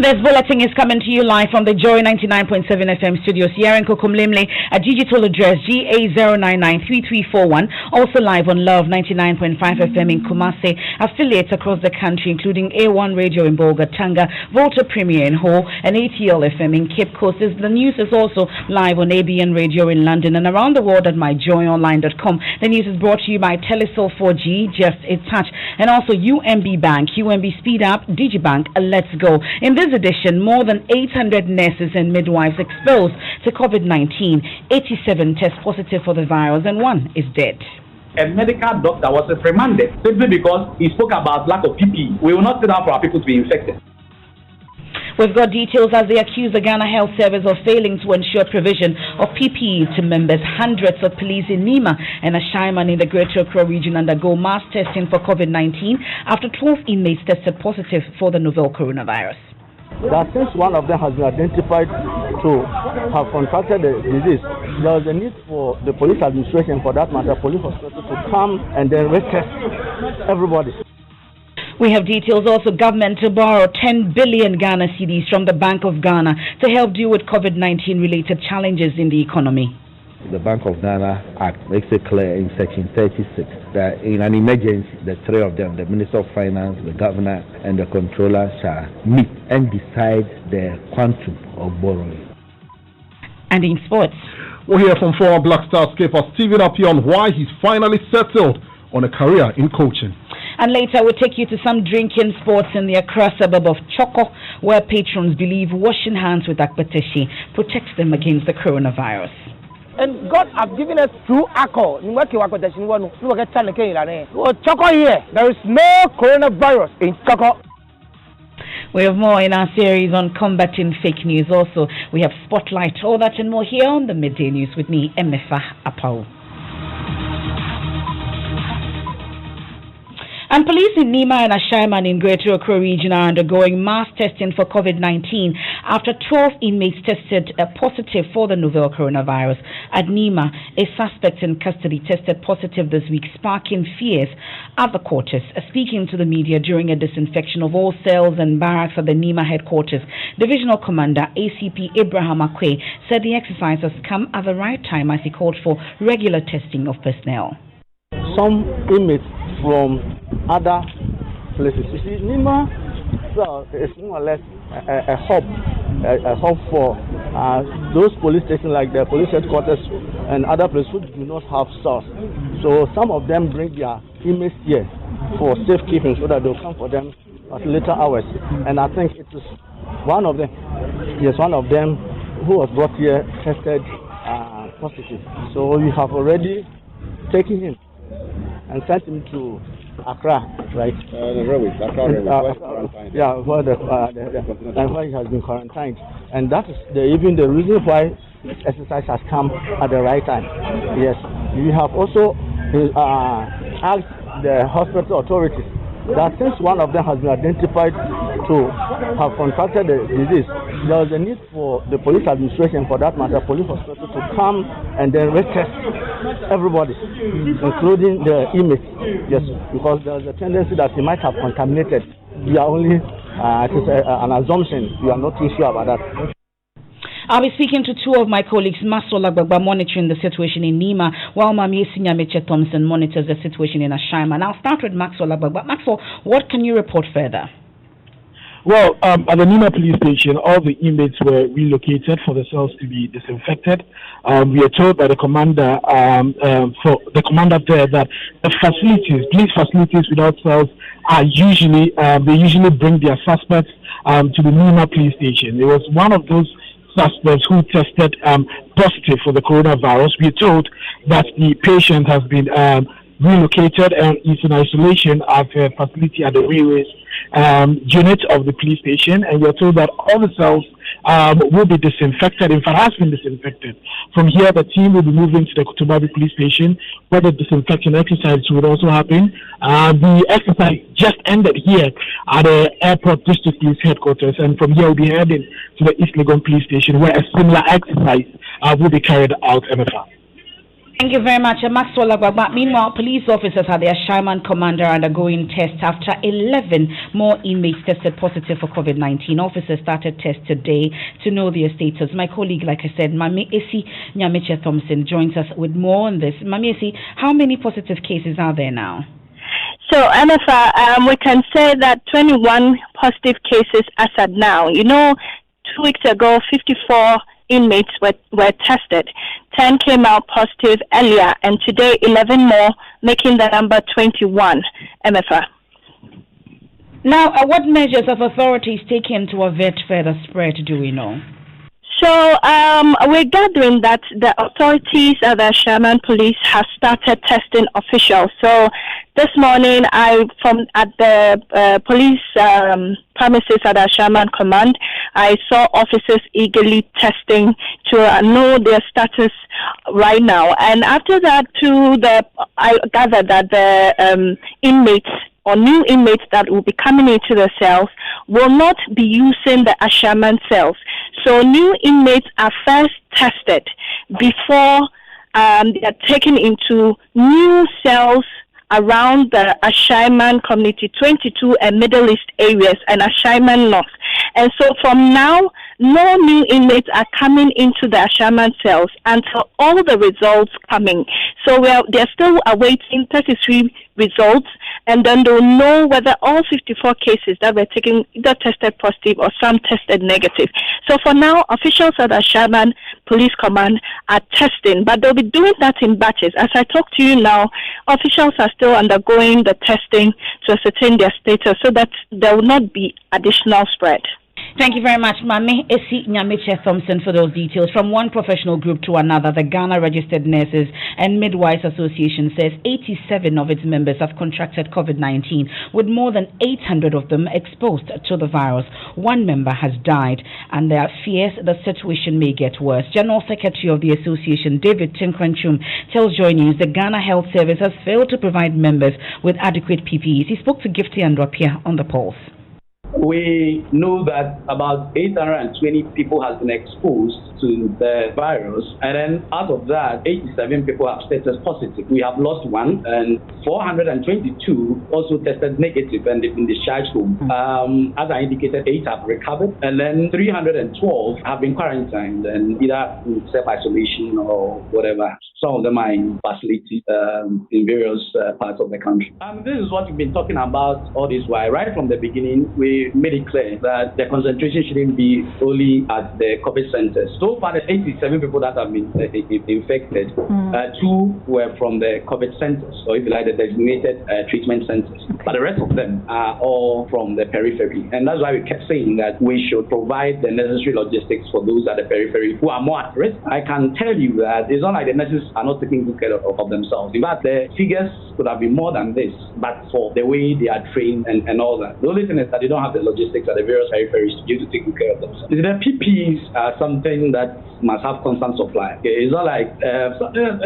This bulletin is coming to you live from the Joy 99.7 FM studios here in Kokomlemle at digital address GA0993341. Also live on Love 99.5 FM in Kumasi. Affiliates across the country, including A1 Radio in Bolga, Tanga, Volta Premier in Ho, and ATL FM in Cape Coast. The news is also live on ABN Radio in London and around the world at myjoyonline.com. The news is brought to you by Telesol 4G, Just a Touch, and also UMB Bank, UMB Speed Up, Digibank, Let's Go. In this edition, more than 800 nurses and midwives exposed to COVID-19. 87 test positive for the virus and one is dead. A medical doctor was reprimanded simply because he spoke about lack of PPE. We will not sit down for our people to be infected. We've got details as they accuse the Ghana Health Service of failing to ensure provision of PPE to members. Hundreds of police in Nima and Ashaiman in the Greater Accra region undergo mass testing for COVID-19 after 12 inmates tested positive for the novel coronavirus. That since one of them has been identified to have contracted the disease, there was a need for the police administration, for that matter, police hospital, to come and then retest everybody. We have details also. Government to borrow 10 billion Ghana cedis from the Bank of Ghana to help deal with COVID-19 related challenges in the economy. The Bank of Ghana Act makes it clear in Section 36 that in an emergency, the three of them, the Minister of Finance, the Governor, and the Controller, shall meet and decide the quantum of borrowing. And in sports, we'll hear from former Black Stars skipper Stephen Appiah on why he's finally settled on a career in coaching. And later we'll take you to some drinking sports in the Accra suburb of Choko, where patrons believe washing hands with akpateshi protects them against the coronavirus. And God has given us through alcohol. Choko here, there is no coronavirus in Choko. We have more in our series on combating fake news. Also, we have Spotlight, all that and more here on the Midday News with me, Emefa Apawu. And police in Nima and Ashaiman in Greater Accra region are undergoing mass testing for COVID-19 after 12 inmates tested positive for the novel coronavirus. At Nima, a suspect in custody tested positive this week, sparking fears at the quarters. Speaking to the media during a disinfection of all cells and barracks at the Nima headquarters, Divisional Commander ACP Abraham Akwe said the exercise has come at the right time as he called for regular testing of personnel. Some inmates from other places. You see, Nima is more or less a hub for those police stations like the police headquarters and other places who do not have stores. So some of them bring their inmates here for safekeeping so that they'll come for them at later hours. And I think it is one of them who was brought here tested positive. So we have already taken him and sent him to Accra, right? The railways, Accra railways. Where he has been quarantined. And that is even the reason why this exercise has come at the right time. Yes. We have also asked the hospital authorities that since one of them has been identified to have contracted the disease, there was a need for the police administration, for that matter, police hospital, to come and then retest everybody, including the inmates. Yes, because there is a tendency that he might have contaminated. We are only, it is an assumption. We are not too sure about that. I'll be speaking to two of my colleagues, Maxwell Agbagba, monitoring the situation in Nima, while Mami Sinyameche Thompson monitors the situation in Ashaiman. And I'll start with Maxwell Agbagba. Maxwell, what can you report further? Well, at the Nima police station, all the inmates were relocated for the cells to be disinfected. We are told by the commander, there, that the facilities, police facilities without cells, are usually they usually bring their suspects to the Nima police station. It was one of those suspects who tested positive for the coronavirus. We are told that the patient has been relocated and is in isolation at a facility at the railways unit of the police station, and we are told that all the cells will be disinfected. In fact, has been disinfected. From here, the team will be moving to the Kotobabi police station, where the disinfection exercise will also happen. The exercise just ended here at the airport district police headquarters, and from here we'll be heading to the East Legon police station, where a similar exercise will be carried out. Emefa. Thank you very much, Maxwell Agbagba. Meanwhile, police officers at the Ashaiman Commander are undergoing tests after 11 more inmates tested positive for COVID-19. Officers started tests today to know their status. My colleague, like I said, Mami Esi Nyameche Thompson, joins us with more on this. Mami Esi, how many positive cases are there now? So, Emefa, we can say that 21 positive cases as at now. 2 weeks ago, 54 inmates were tested. 10 came out positive earlier, and today 11 more, making the number 21. Emefa. Now, what measures have authorities taken to avert further spread, do we know? So we're gathering that the authorities at the Sherman Police have started testing officials. So this morning, at the police premises at the Sherman Command, I saw officers eagerly testing to know their status right now. And after that, I gathered that the inmates or new inmates that will be coming into the cells will not be using the Ashaman cells. So new inmates are first tested before they are taken into new cells around the Ashaiman Community 22 and Middle East areas and Ashaiman North. And so from now, no new inmates are coming into the Ashaiman cells until all the results coming. So they're still awaiting 33 results, and then they'll know whether all 54 cases that were taken either tested positive or some tested negative. So for now, officials at the Sherman Police Command are testing, but they'll be doing that in batches. As I talk to you now, officials are still undergoing the testing to ascertain their status so that there will not be additional spread. Thank you very much, Mami Esi Nyameche Thompson, for those details. From one professional group to another, the Ghana Registered Nurses and Midwives Association says 87 of its members have contracted COVID-19, with more than 800 of them exposed to the virus. One member has died, and there are fears the situation may get worse. General Secretary of the association, David Tinkranchum, tells Joy News the Ghana Health Service has failed to provide members with adequate PPEs. He spoke to Gifty Andropia on the Pulse. We know that about 820 people have been exposed to the virus, and then out of that, 87 people have tested positive. We have lost one, and 422 also tested negative and they've been discharged home. As I indicated, 8 have recovered, and then 312 have been quarantined and either in self-isolation or whatever. Some of them are in facilities in various parts of the country. This is what we've been talking about all this while. Right from the beginning, we made it clear that the concentration shouldn't be only at the COVID centers. So far, the 87 people that have been infected, 2 were from the COVID centers, or if you like, the designated treatment centers. But the rest of them are all from the periphery. And that's why we kept saying that we should provide the necessary logistics for those at the periphery who are more at risk. I can tell you that it's not like the nurses are not taking good care of themselves. In fact, the figures could have been more than this, but for the way they are trained and all that. The only thing is that they don't have the logistics at the various peripheries to be able to take good care of themselves. The PPEs are something that must have constant supply. It's not like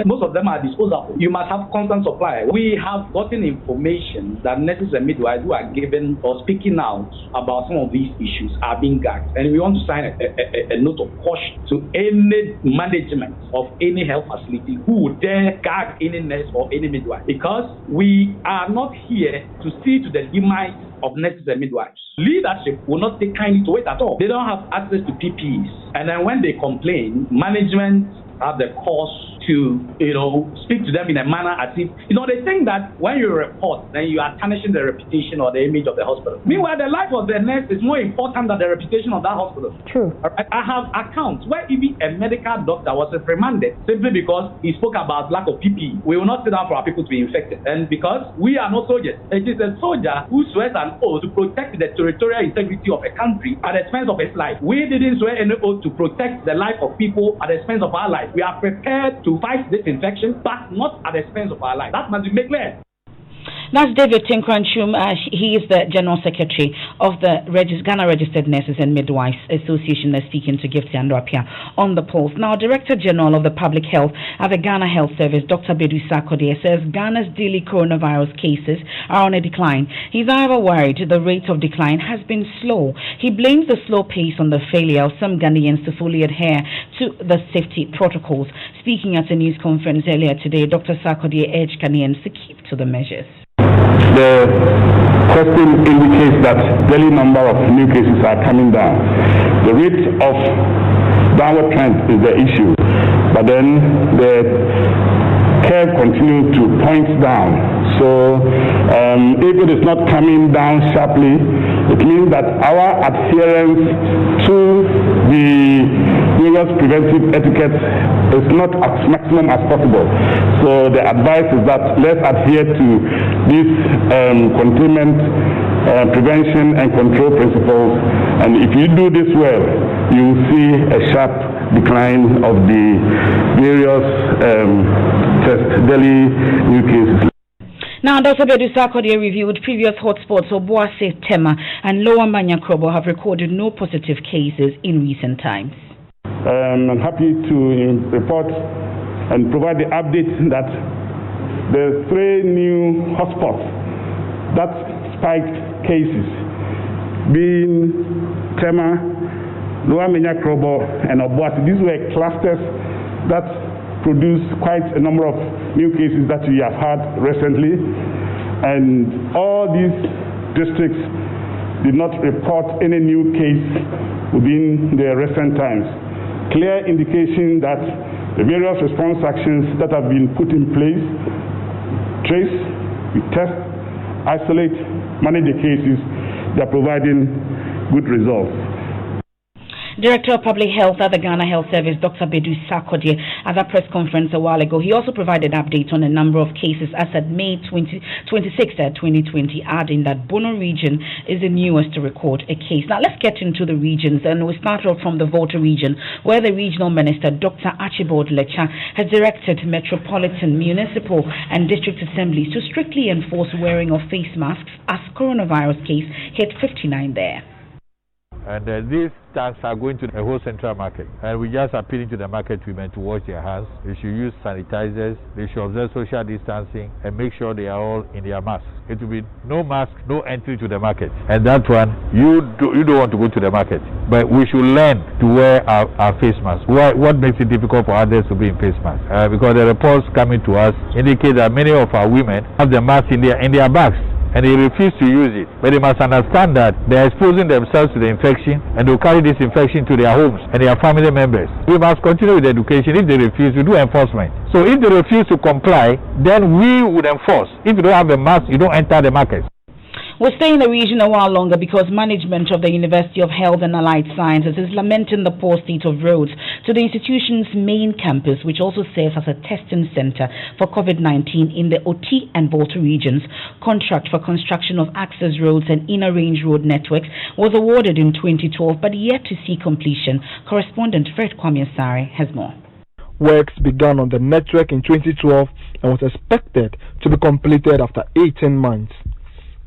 most of them are disposable. You must have constant supply. We have gotten information that nurses and midwives who are given or speaking out about some of these issues are being gagged, and we want to sign a note of caution to any management of any health facility who would dare gag any nurse or any midwife, because we are not here to see to the demise of nurses and midwives. Leadership will not take kindly to it at all. They don't have access to PPEs. And then when they complain, management have the cause to, speak to them in a manner as if, they think that when you report, then you are tarnishing the reputation or the image of the hospital. Meanwhile, the life of the nurse is more important than the reputation of that hospital. True. I have accounts where even a medical doctor was reprimanded simply because he spoke about lack of PPE. We will not sit down for our people to be infected. And because we are not soldiers, it is a soldier who swears an oath to protect the territorial integrity of a country at the expense of his life. We didn't swear any oath to protect the life of people at the expense of our life. We are prepared to fight this infection, but not at the expense of our life. That must be made clear. That's David Tinkranchum. He is the General Secretary of the Ghana Registered Nurses and Midwives Association, speaking to Gift Andropia on the polls. Now, Director General of the Public Health at the Ghana Health Service, Dr. Bedu Sarkodie, says Ghana's daily coronavirus cases are on a decline. He's however worried the rate of decline has been slow. He blames the slow pace on the failure of some Ghanaians to fully adhere to the safety protocols. Speaking at a news conference earlier today, Dr. Sarkodie urged Ghanaians to keep to the measures. The testing indicates that daily number of new cases are coming down. The rate of downward trend is the issue, but then the curve continues to point down. So if it is not coming down sharply, it means that our adherence to the various preventive etiquettes is not as maximum as possible. So the advice is that let's adhere to these containment, prevention and control principles, and if you do this well, you will see a sharp decline of the various daily new cases. Now, Dr. Bedu Sarkodie reviewed previous hotspots of Boase, Tema, and Lower Manya Krobo have recorded no positive cases in recent times. I'm happy to report and provide the update that the 3 new hotspots that spiked cases, being Tema, Lower Manya Krobo, and Obuasi, these were clusters that produced quite a number of new cases that we have had recently, and all these districts did not report any new case within the recent times. Clear indication that the various response actions that have been put in place, trace, we test, isolate, manage the cases, they are providing good results. Director of Public Health at the Ghana Health Service, Dr. Bedu Sarkodie, at a press conference a while ago. He also provided updates on a number of cases as at May 26, 2020, adding that Bono region is the newest to record a case. Now, let's get into the regions, and we start off from the Volta region, where the regional minister, Dr. Archibald Lecha, has directed metropolitan, municipal, and district assemblies to strictly enforce wearing of face masks as coronavirus case hit 59 there. And these tax are going to the whole central market. And we just appealing to the market women to wash their hands. They should use sanitizers. They should observe social distancing and make sure they are all in their masks. It will be no mask, no entry to the market. And that one, you don't want to go to the market. But we should learn to wear our face masks. What makes it difficult for others to be in face masks? Because the reports coming to us indicate that many of our women have the mask in their bags, and they refuse to use it. But they must understand that they are exposing themselves to the infection, and they'll carry this infection to their homes and their family members. We must continue with education. If they refuse, we do enforcement. So if they refuse to comply, then we would enforce. If you don't have a mask, you don't enter the market. We'll stay in the region a while longer because management of the University of Health and Allied Sciences is lamenting the poor state of roads to the institution's main campus, which also serves as a testing center for COVID-19 in the OT and Volta regions. Contract for construction of access roads and inner range road networks was awarded in 2012 but yet to see completion. Correspondent Fred Kwame Asare has more. Works began on the network in 2012 and was expected to be completed after 18 months.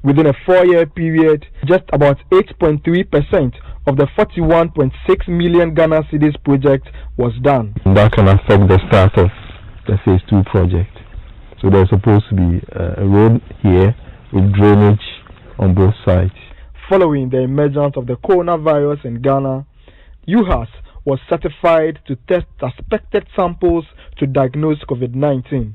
Within a 4-year period, just about 8.3% of the 41.6 million Ghana cedis project was done. That can affect the start of the phase 2 project. So there's supposed to be a road here with drainage on both sides. Following the emergence of the coronavirus in Ghana, UHAS was certified to test suspected samples to diagnose COVID-19.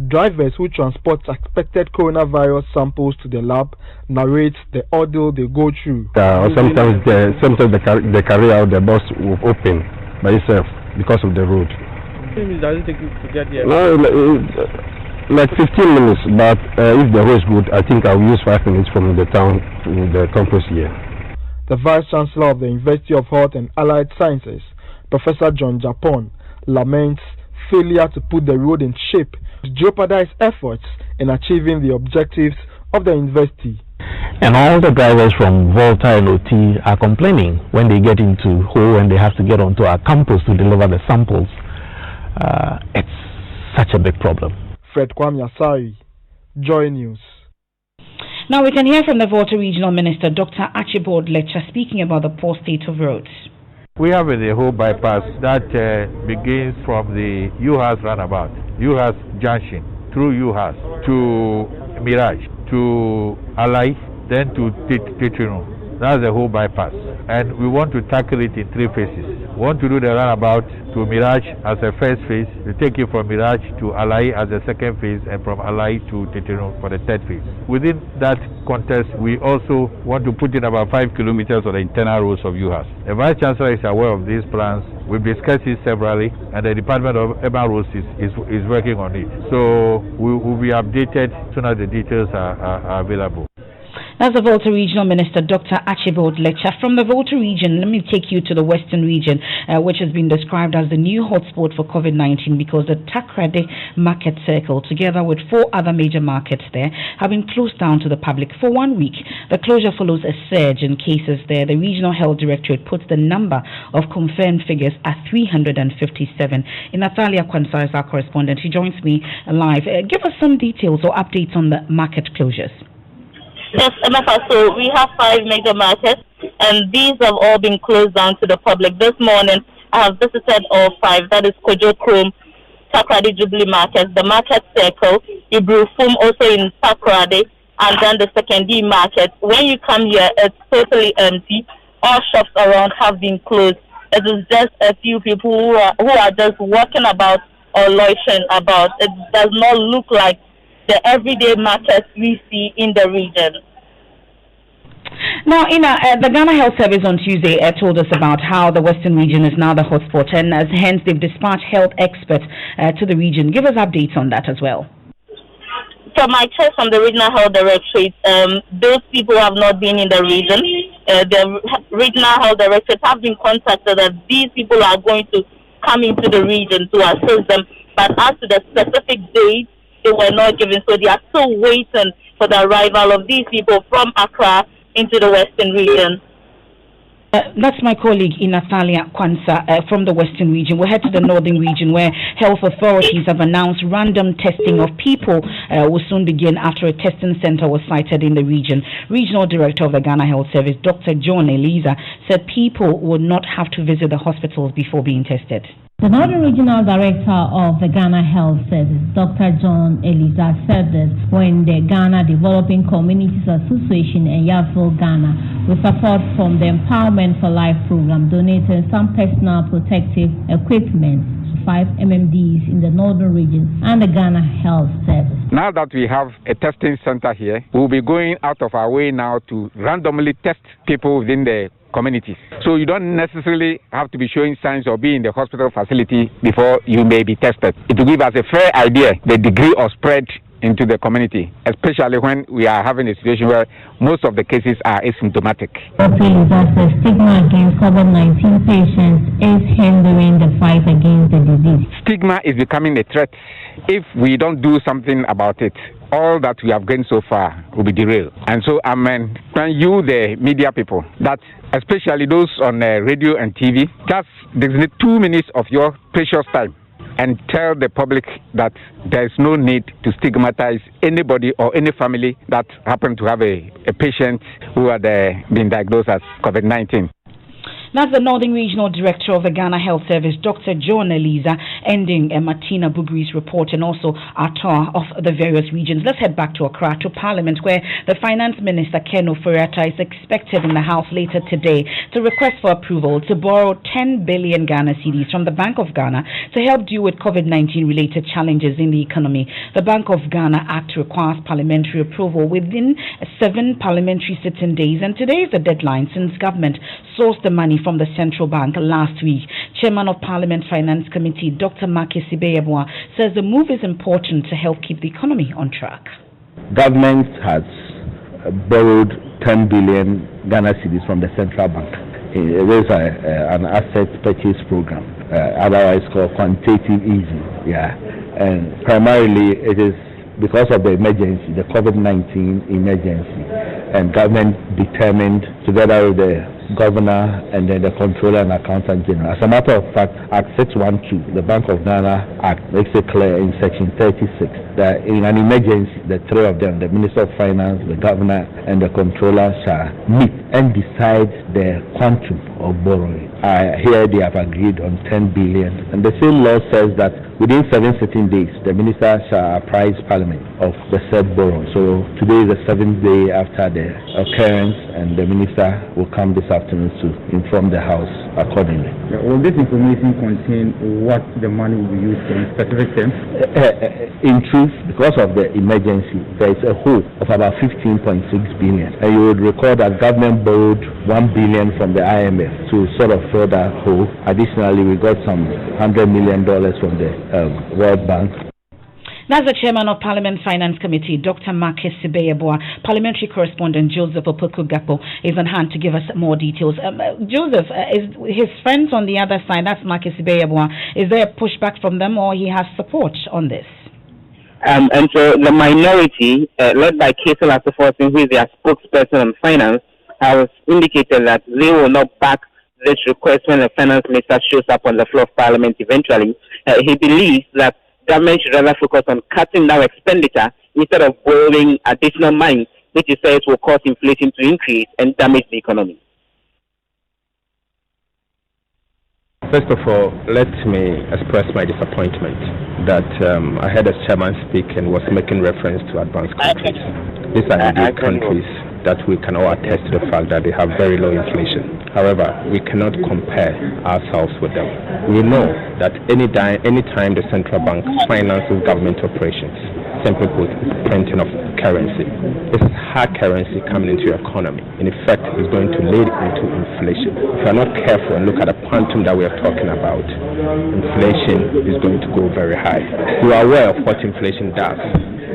Drivers who transport suspected coronavirus samples to the lab narrate the ordeal they go through. Sometimes they carry out the bus will open by itself because of the road. How many minutes does it take you to get here? No, like 15 minutes, but if the road is good, I think I'll use 5 minutes from the town to the campus here. The Vice Chancellor of the University of Health and Allied Sciences, Professor John Japon, laments failure to put the road in shape to jeopardize efforts in achieving the objectives of the university. And all the drivers from Volta and OT are complaining when they get into Ho and they have to get onto our campus to deliver the samples. It's such a big problem. Fred Kwame Asare, Joy News. Now we can hear from the Volta Regional Minister, Dr. Archibald Lecha, speaking about the poor state of roads. We have the whole bypass that begins from the UHAS roundabout, UHAS junction, through UHAS to Mirage, to Alai, then to Titrino. That's the whole bypass. And we want to tackle it in 3 phases. We want to do the roundabout to Mirage as a first phase, to take it from Mirage to Alai as a second phase, and from Alai to Titrino for the third phase. Within that context, we also want to put in about 5 kilometers of the internal roads of UHAS. The Vice Chancellor is aware of these plans. We've discussed it severally, and the Department of Urban Roads is working on it. So we will be updated as soon as the details are available. That's the Volta Regional Minister, Dr. Archibald Lecha. From the Volta region, let me take you to the Western region, which has been described as the new hotspot for COVID-19 because the Takrade Market Circle, together with 4 other major markets there, have been closed down to the public for 1 week. The closure follows a surge in cases there. The Regional Health Directorate puts the number of confirmed figures at 357. Natalia Kwansa is our correspondent. She joins me live. Give us some details or updates on the market closures. Yes, Emefa, so we have 5 major markets, and these have all been closed down to the public. This morning, I have visited all 5, that is Kojo Krom, Takrade Jubilee Market, the Market Circle, Ibrufum also in Takrade, and then the Secondary Market. When you come here, it's totally empty. All shops around have been closed. It is just a few people who are just walking about or loitering about. It does not look like the everyday markets we see in the region. Now, the Ghana Health Service on Tuesday told us about how the Western region is now the hotspot, and hence they've dispatched health experts to the region. Give us updates on that as well. So my check from the Regional Health Directorate, those people have not been in the region. The Regional Health Directorate have been contacted that these people are going to come into the region to assist them, but as to the specific dates, they were not given, so they are still waiting for the arrival of these people from Accra into the Western region. That's my colleague Natalia Kwansa from the Western region. We'll head to the Northern region where health authorities have announced random testing of people will soon begin after a testing center was sited in the region. Regional Director of the Ghana Health Service, Dr. John Eliza, said people would not have to visit the hospitals before being tested. The Northern Regional Director of the Ghana Health Service, Dr. John Eliza, said this when the Ghana Developing Communities Association and Yafo Ghana, with support from the Empowerment for Life program, donated some personal protective equipment to 5 MMDs in the Northern region and the Ghana Health Service. Now that we have a testing center here, we'll be going out of our way now to randomly test people within the communities. So you don't necessarily have to be showing signs or be in the hospital facility before you may be tested. It will give us a fair idea the degree of spread into the community, especially when we are having a situation where most of the cases are asymptomatic. The stigma against COVID-19 patients is hindering the fight against the disease. Stigma is becoming a threat. If we don't do something about it, all that we have gained so far will be derailed. And so I'm telling you, the media people, that especially those on radio and TV, just designate 2 minutes of your precious time and tell the public that there is no need to stigmatize anybody or any family that happen to have a patient who had been diagnosed as COVID-19. That's the Northern Regional Director of the Ghana Health Service, Dr. John Eliza, ending Martina Bugri's report and also our tour of the various regions. Let's head back to Accra, to Parliament, where the Finance Minister, Ken Ofori-Atta, is expected in the House later today to request for approval to borrow 10 billion Ghana cedis from the Bank of Ghana to help deal with COVID-19 related challenges in the economy. The Bank of Ghana Act requires parliamentary approval within 7 parliamentary sitting days, and today is the deadline since government sourced the money from the Central Bank last week. Chairman of Parliament Finance Committee, Dr. Maki Sibeyabwa, says the move is important to help keep the economy on track. Government has borrowed 10 billion Ghana cedis from the Central Bank. It is an asset purchase program, otherwise called quantitative easing. And primarily it is because of the emergency, the COVID-19 emergency, and government determined, together with the governor and then the controller and accountant general. As a matter of fact, Act 612, the Bank of Ghana Act, makes it clear in Section 36 that in an emergency, the three of them, the Minister of Finance, the governor, and the controller shall meet and decide the quantum of borrowing. Here they have agreed on 10 billion, and the same law says that within 7 sitting days, the minister shall apprise Parliament of the said borrowing. So today is the 7th day after the occurrence, and the minister will come this afternoon to inform the House accordingly. Will this information contain what the money will be used for in specific terms? In truth, because of the emergency, there is a hole of about 15.6 billion. And you would recall that government borrowed 1 billion from the IMF to sort of fill that hole. Additionally, we got some $100 million from the World Bank. That's the chairman of Parliament Finance Committee, Dr. Marcus Sibeyabua. Parliamentary correspondent Joseph Opoku-Gapo is on hand to give us more details. Joseph, is his friends on the other side, that's Marcus Sibeyabua, is there a pushback from them or he has support on this? And so the minority, led by Kaisel Assefortin, who is their spokesperson on finance, has indicated that they will not back this request when the finance minister shows up on the floor of Parliament eventually. He believes that government should rather focus on cutting down expenditure instead of borrowing additional money, which he says will cause inflation to increase and damage the economy. First of all, let me express my disappointment that I heard as chairman speak and was making reference to advanced countries. These are indeed countries that we can all attest to the fact that they have very low inflation. However, we cannot compare ourselves with them. We know that any time the central bank finances government operations, simply put, is printing of currency. This is hard currency coming into your economy. In effect, it's going to lead into inflation. If you are not careful and look at the quantum that we are talking about, inflation is going to go very high. You are aware of what inflation does.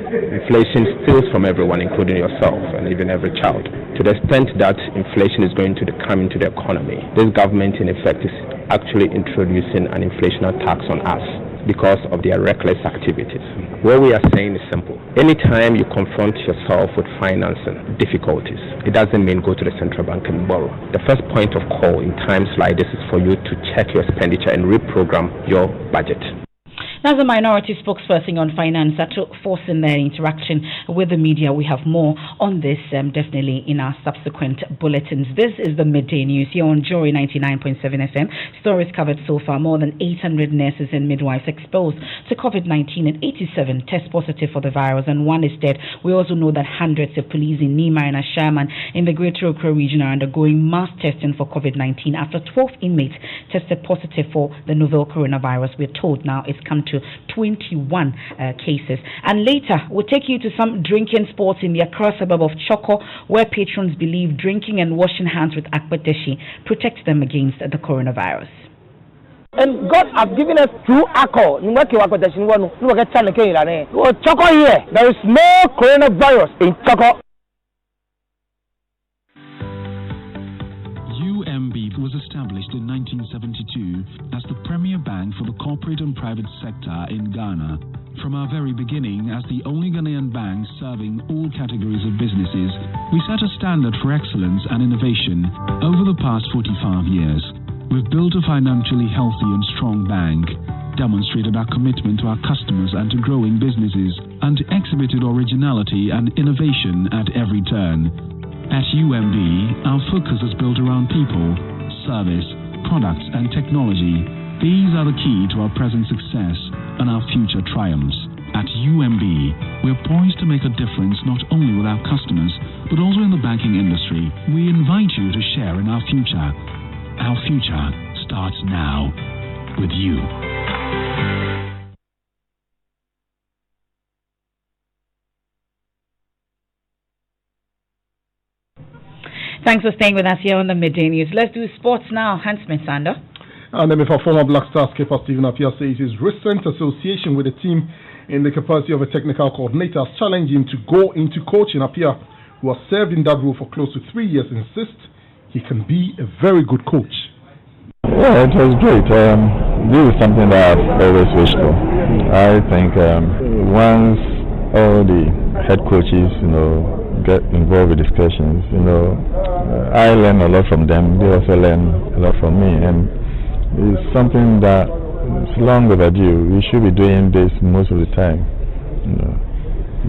Inflation steals from everyone, including yourself and even every child. To the extent that inflation is going to come into the economy, this government in effect is actually introducing an inflationary tax on us because of their reckless activities. What we are saying is simple. Anytime you confront yourself with financing difficulties, it doesn't mean go to the central bank and borrow. The first point of call in times like this is for you to check your expenditure and reprogram your budget. As a minority spokesperson on finance that force in their interaction with the media, we have more on this definitely in our subsequent bulletins. This is the midday news here on Joy 99.7 FM. Stories covered so far: more than 800 nurses and midwives exposed to COVID-19 and 87 test positive for the virus, and one is dead. We also know that hundreds of police in Nima and Ashaman in the Greater Accra region are undergoing mass testing for COVID-19 after 12 inmates tested positive for the novel coronavirus. We're told now it's come to 21 cases. And later, we'll take you to some drinking sports in the Accra suburb of Choko, where patrons believe drinking and washing hands with akpateshi protects them against the coronavirus. And God has given us true alcohol. Choko here, there is no coronavirus in Choko. Was established in 1972 as the premier bank for the corporate and private sector in Ghana. From our very beginning, as the only Ghanaian bank serving all categories of businesses, we set a standard for excellence and innovation over the past 45 years. We've built a financially healthy and strong bank, demonstrated our commitment to our customers and to growing businesses, and exhibited originality and innovation at every turn. At UMB, our focus is built around people, service, products, and technology. These are the key to our present success and our future triumphs. At UMB, we're poised to make a difference not only with our customers, but also in the banking industry. We invite you to share in our future. Our future starts now with you. Thanks for staying with us here on the Midday News. Let's do sports now. Hans Sander. And then, for former Black Stars skipper Stephen Appiah says his recent association with the team in the capacity of a technical coordinator has challenged him to go into coaching. Appiah, who has served in that role for close to 3 years, insists he can be a very good coach. Yeah, it was great. This is something that I've always wished for. I think once all the head coaches, get involved with discussions. I learn a lot from them. They also learn a lot from me, and it's something that is long overdue. We should be doing this most of the time.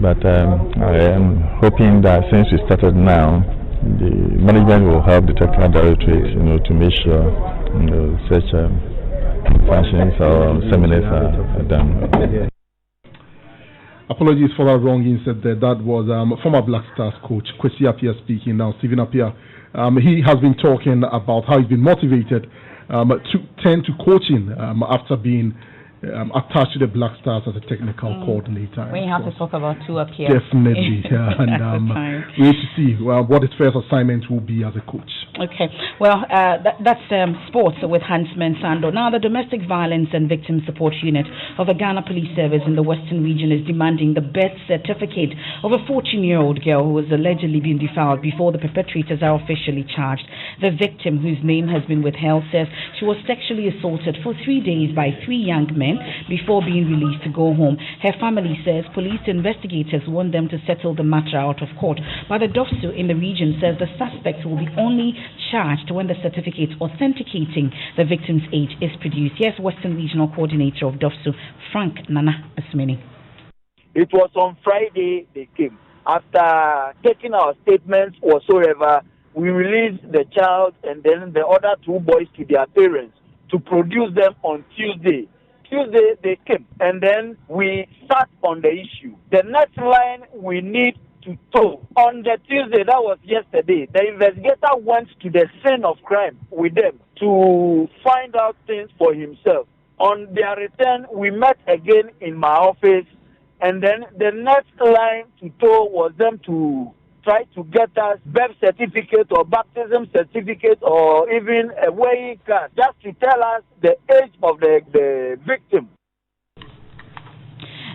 But I am hoping that since we started now, the management will help the technical directorates, to make sure such functions or seminars are done. Apologies for that wrong inset there. That was former Black Stars coach Kwesi Appiah speaking now. Stephen Appiah, he has been talking about how he's been motivated to turn to coaching after being attached to the Black Stars as a technical coordinator. When you have to talk about two Appiah. Definitely, yeah. And we need to see what his first assignment will be as a coach. Okay, well, that's sports with Huntsman Sando. Now, the Domestic Violence and Victim Support Unit of the Ghana Police Service in the Western Region is demanding the birth certificate of a 14-year-old girl who was allegedly being defiled before the perpetrators are officially charged. The victim, whose name has been withheld, says she was sexually assaulted for 3 days by 3 young men before being released to go home. Her family says police investigators want them to settle the matter out of court, but the DOFSU in the region says the suspect will be only charged when the certificate authenticating the victim's age is produced. Yes, Western Regional Coordinator of DOFSU, Frank Nana Asmini. It was on Friday they came. After taking our statements whatsoever, we released the child and then the other 2 boys to their parents to produce them on Tuesday. Tuesday they came, and then we sat on the issue. The next line we need to tow. On the Tuesday, that was yesterday, the investigator went to the scene of crime with them to find out things for himself. On their return, we met again in my office, and then the next line to tow was them to try to get us birth certificate or baptism certificate or even a weighing card just to tell us the age of the victim.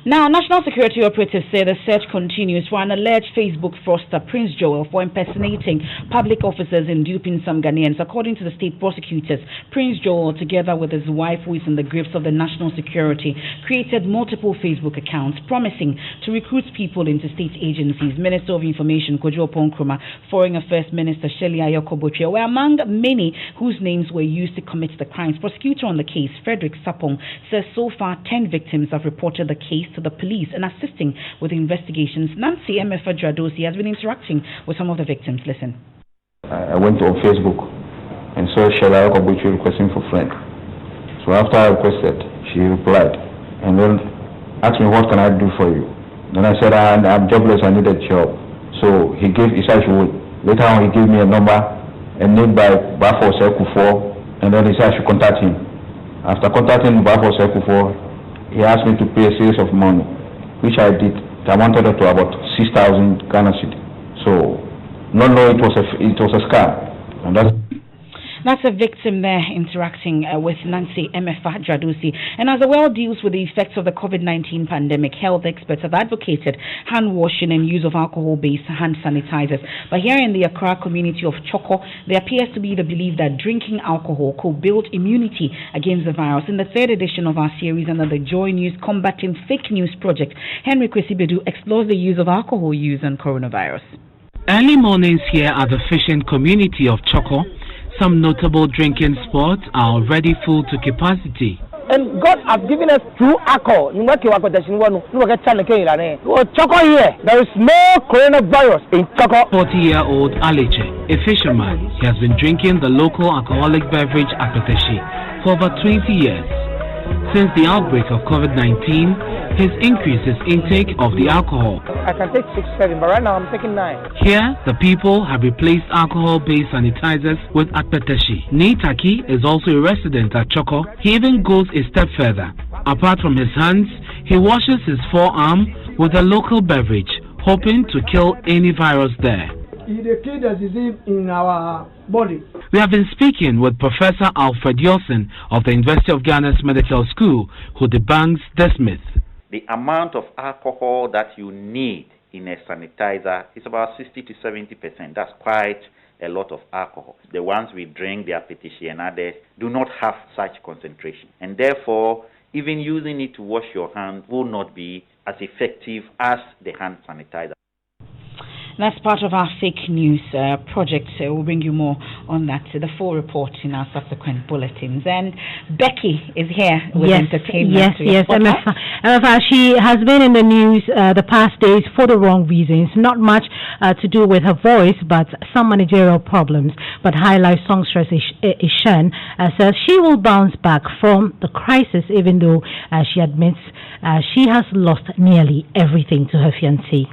Now, National Security operatives say the search continues for an alleged Facebook fraudster, Prince Joel, for impersonating public officers and duping some Ghanaians. According to the state prosecutors, Prince Joel, together with his wife, who is in the grips of the National Security, created multiple Facebook accounts promising to recruit people into state agencies. Minister of Information, Kojo Ponkroma, Foreign Affairs Minister Shelley Ayoko Botria were among many whose names were used to commit the crimes. Prosecutor on the case, Frederick Sapong, says so far 10 victims have reported the case to the police and assisting with investigations. Nancy Emefa Apawu has been interacting with some of the victims. Listen. I went on Facebook and saw Shelley Ayoko requesting for friend. So after I requested, she replied and then asked me, what can I do for you? Then I said, I'm jobless, I need a job. So he said she would. Later on, he gave me a number, a name by Bafo Sekufo, and then he said I should contact him. After contacting Bafo Sekufo, he asked me to pay a series of money, which I did. I wanted it to about 6,000 Ghana cedi. So, not knowing it was a scam, and that's a victim there interacting with Nancy Emefa Apawu. And as the world deals with the effects of the COVID-19 pandemic, health experts have advocated hand washing and use of alcohol-based hand sanitizers. But here in the Accra community of Choko, there appears to be the belief that drinking alcohol could build immunity against the virus. In the 3rd edition of our series under the Joy News Combating Fake News Project, Henry Kwesibedu explores the use of alcohol use on coronavirus. Early mornings here at the fishing community of Choko, some notable drinking spots are already full to capacity. And God has given us true alcohol. Choko here, there is no coronavirus in Choko. 40-year-old Aliche, a fisherman, he has been drinking the local alcoholic beverage Akpeteshi for over 20 years. Since the outbreak of COVID-19, his increased his intake of the alcohol. I can take 6, 7, but right now I'm taking 9. Here, the people have replaced alcohol-based sanitizers with Akpeteshi. Nitaki is also a resident at Choko. He even goes a step further. Apart from his hands, he washes his forearm with a local beverage, hoping to kill any virus there. It kills the disease in our body. We have been speaking with Professor Alfred Yosin of the University of Ghana's Medical School, who debunks this myth. The amount of alcohol that you need in a sanitizer is about 60 to 70%. That's quite a lot of alcohol. The ones we drink, the Appetit and others, do not have such concentration. And therefore, even using it to wash your hands will not be as effective as the hand sanitizer. That's part of our fake news project. We'll bring you more on that, the full report in our subsequent bulletins. And Becky is here with entertainment. Yes. Emefa, she has been in the news the past days for the wrong reasons. Not much to do with her voice, but some managerial problems. But High Life songstress Ishan says she will bounce back from the crisis, even though she admits she has lost nearly everything to her fiancé.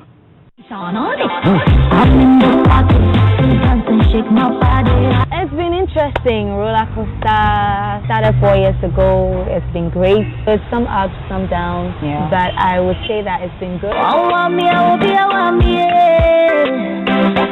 It's been interesting. Roller coaster started 4 years ago. It's been great. There's some ups, some downs, but I would say that it's been good.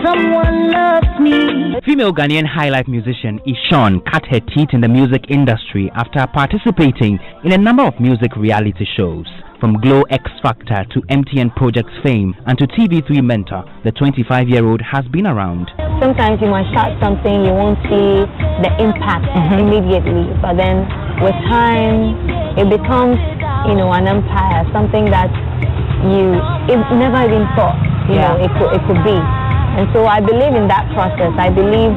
Someone loves me. Female Ghanaian high life musician Ishan cut her teeth in the music industry after participating in a number of music reality shows. From Glow X Factor to MTN Project's fame and to TV3 Mentor, the 25-year-old has been around. Sometimes you might start something, you won't see the impact immediately, but then with time, it becomes, an empire, something that it never even thought, it could be. And so I believe in that process. I believe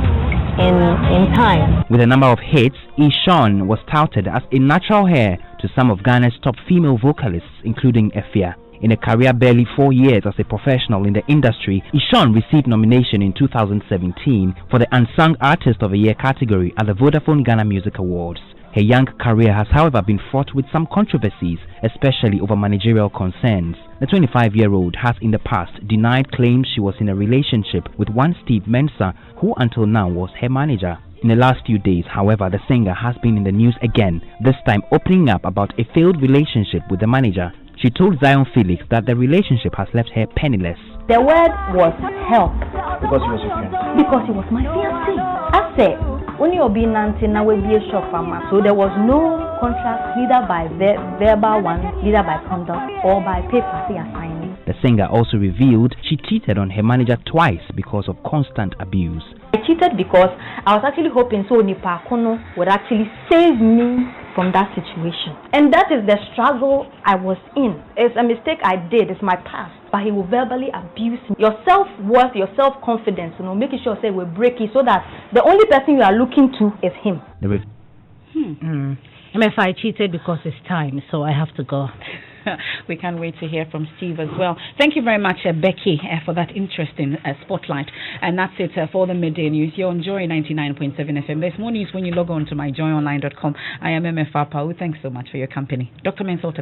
in time. With a number of hits, Ishan was touted as a natural heir to some of Ghana's top female vocalists, including Efia. In a career barely 4 years as a professional in the industry, Ishan received nomination in 2017 for the Unsung Artist of the Year category at the Vodafone Ghana Music Awards. Her young career has, however, been fraught with some controversies, especially over managerial concerns. The 25-year-old has in the past denied claims she was in a relationship with one Steve Mensah, who until now was her manager. In the last few days, however, the singer has been in the news again, this time opening up about a failed relationship with the manager. She told Zion Felix that the relationship has left her penniless. The word was help. Because he was your friend? Because he was my fiancé. I said, when you're being now will be a shop farmer. So there was no contract, neither by verbal one, neither by conduct or by paper signing. The singer also revealed she cheated on her manager twice because of constant abuse. I cheated because I was actually hoping so Nipa Kono would actually save me from that situation. And that is the struggle I was in. It's a mistake I did, it's my past. But he will verbally abuse me. Your self-worth, your self-confidence, making sure say we break it so that the only person you are looking to is him. If I cheated because it's time, so I have to go. We can't wait to hear from Steve as well. Thank you very much, Becky, for that interesting spotlight. And that's it for the midday news. You're on Joy 99.7 FM. There's more news when you log on to myjoyonline.com. I am Emefa Apawu. Thanks so much for your company. Dr. Mensota.